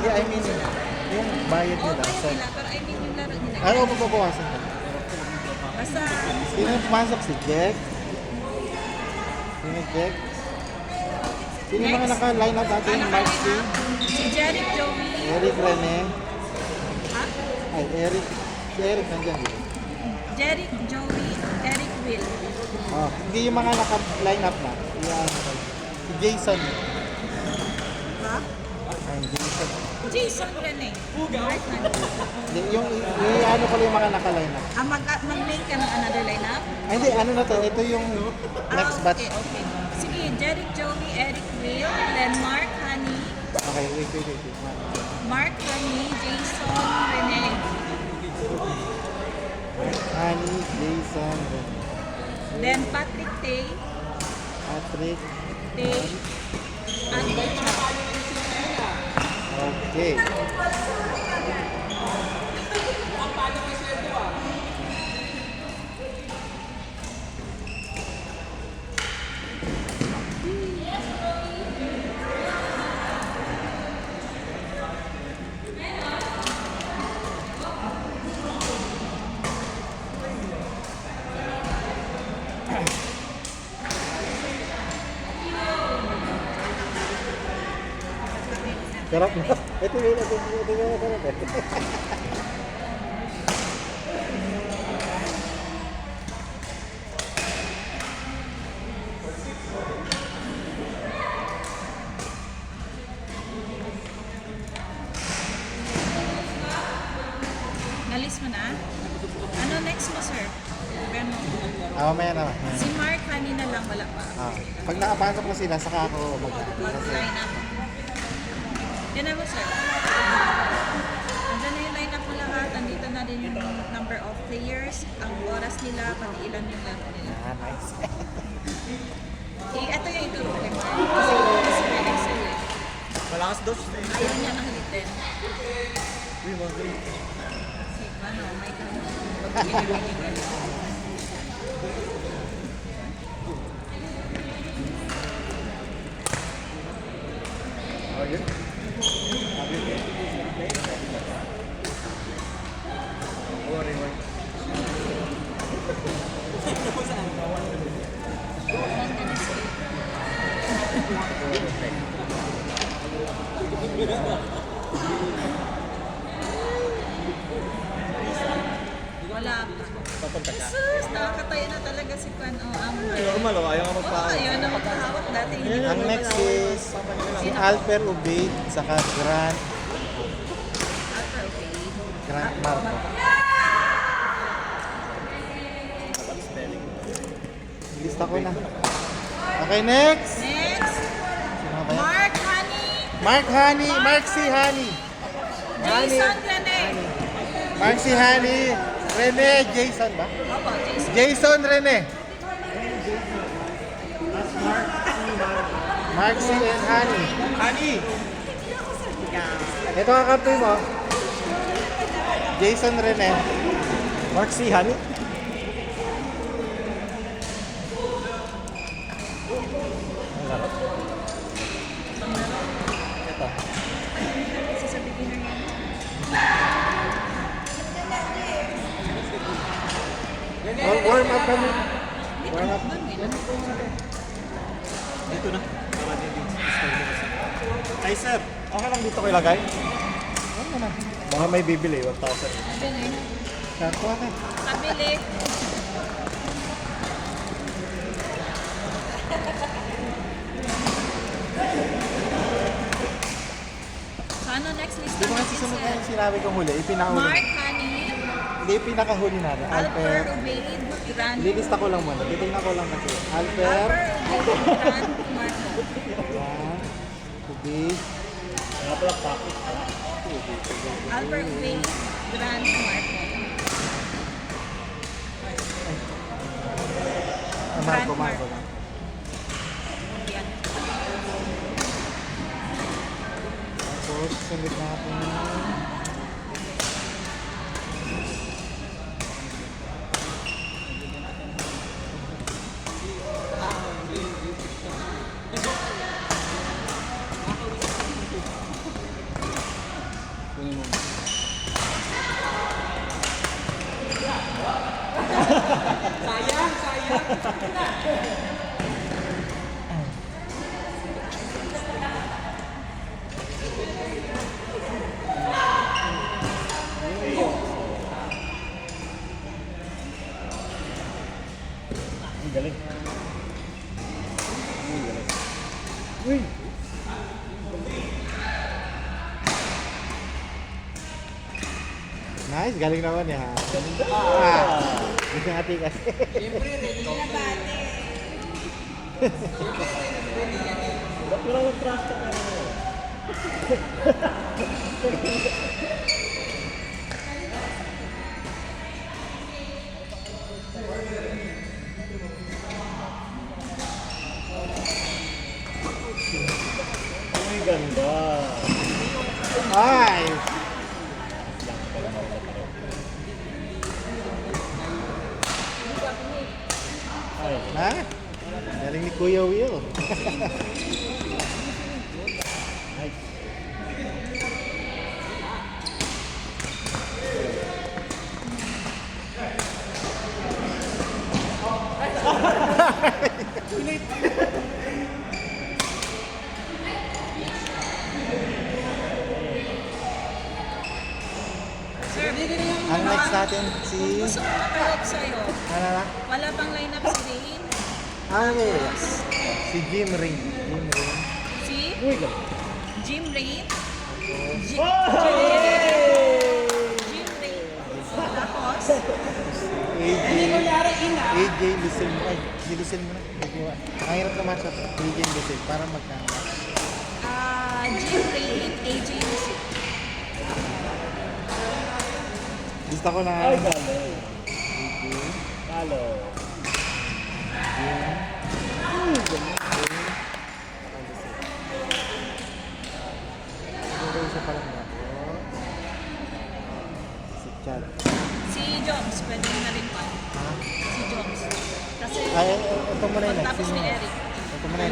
Yeah, I mean, yung bayad nila. Okay So, nila, pero I mean yung laro nila. ano ba babawasan ka? Basta, Sino yung pumasok? Si Jack? Sino Jack? Sino yung mga Next. naka-line up natin? Mark C, si Jeric Joey. Eric Rene. Ha? Ay, Eric. Si Eric nandiyan. Di ba? Jeric Joey, Eric Will. Oh, hindi yung mga naka-line up na. Yan. Si Jason. Ha? Ay, Jason. Jason Rene. Mark Hanny. Yung ano pala yung mga naka-line up. Mag-make ka ng another lineup? Ay, hindi. Ano na to? Ito yung next batch. Okay, okay. Sige, Jeric Joey, Eric Will, then Mark Hanny, Okay, wait. Mark Hanny, Jason Rene, Honey, Jason, then Patrick Tay, Patrick. at Bocha. Okay. Sarap na. Ito yung masarap eh. Nalis mo na? Ano next mo, sir? Ano? Mamaya na. Si Mark Hanny na lang, wala pa. Pag nakapasok na sila, saka ako Mag-line up. Yan na mo, sir. Andun na yung line up mo lahat. Andito na din yung number of players, ang oras nila, pati ilan yung laro nila. Nice. Ito yung ituro kay Mark. Kasi may Excel eh. Malakas dos. Ayaw niya nakalitin. Uy, magaling. Kasi ano, may kang Okay. Wala pa. Papunta ka. Sus, nakakatayo na talaga si Pan o Amber. Normal oh, ayaw ka Oo, magpa... ayaw na magkahawak dati. Hindi Ang next is si Alper Ubaid, saka Grant Marco. Lista ko na. Okay, next. Next, Sino ba yan? Mark Hanny, Mark Honey, Mark C. Honey. Jason Rene. Mark C. Honey, Rene, Jason ba? Opo, Jason. Jason Rene. Mark C. and Honey. Honey! Ito ang kakampi mo. Jason Rene. Mark C. Honey? Ito. Kasi sa beginner yan. Warm up kami. Warm up. Dito na. Ay sir, okay lang dito ko ilagay? Ano na? Baka may bibili, 1,000. Kabili. Sarko ka. Kabili. So ano next list Di ba kasi sunod na yung sinabi kong huli, ipinakahuli. Mark Hanny, Hindi, pinakahuli na. Alper Alper. Ubaid, Grant. Lilista ko lang muna. Titignan ko lang kasi. Alper. Alper Ubaid, Grant, Marco. Yan. Kubi. Napalak pa. Alper Ubaid, Grant, Marco. Marco, Grant Marco. Yan. Tapos, sunod natin. Nice, galing naman niya ha. Ah, gusto nga tikas. Ba't wala yung trust ka na? Ay, ganda. Nice! Ay, Ha? Galing ni Kuya Will. nice. Sir, Ang next natin si... gusto ko mapalog sa'yo. Ano na? Wala pang lineup si Rain. Ah, yes. Si Jim Ring. Jim Ring. Si Uy, ganda. Jim Rain. Jim Rain. Tapos, AJ Lucil mo. Ay, si Lucil mo na. Ang hirap na match up. AJ Lucil. Para magka-match. Jim Rain, AJ Music. Gusto ko na... Ay, galo. Galo. Isa pa lang ako. Si Chad. Si Joms, pwede na rin pa. Ha? Si Joms. Kasi, Ay, ito muna yun. tapos ni Eric. Ito muna yun.